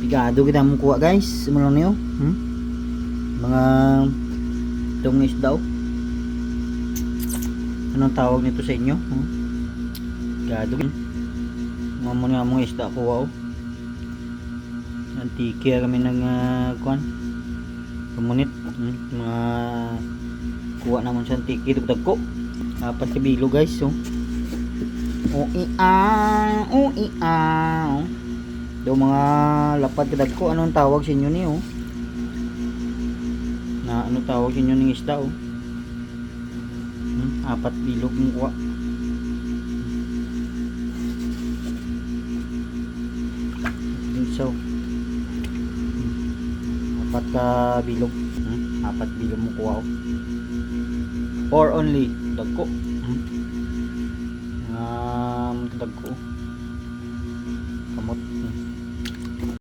Igado kita mong kuha guys. Sumulang niyo. Mga itong isda oh. Anong tawag nito sa inyo? Igado. Mga mong isda kuha oh. Antiki kami ng kuan. Kumunit. Mga kuha naman sa antiki. Dugdag ko. 4 kilo guys oh. Oh. Do mga lapad kadag ko, anong tawag sa inyo niyo? Na ano tawag sa inyo ng isda oh? 4 bilog ng kuha. So 4 ka bilog. 4 bilog mo kuha oh. Or only dagko. Kadag ko.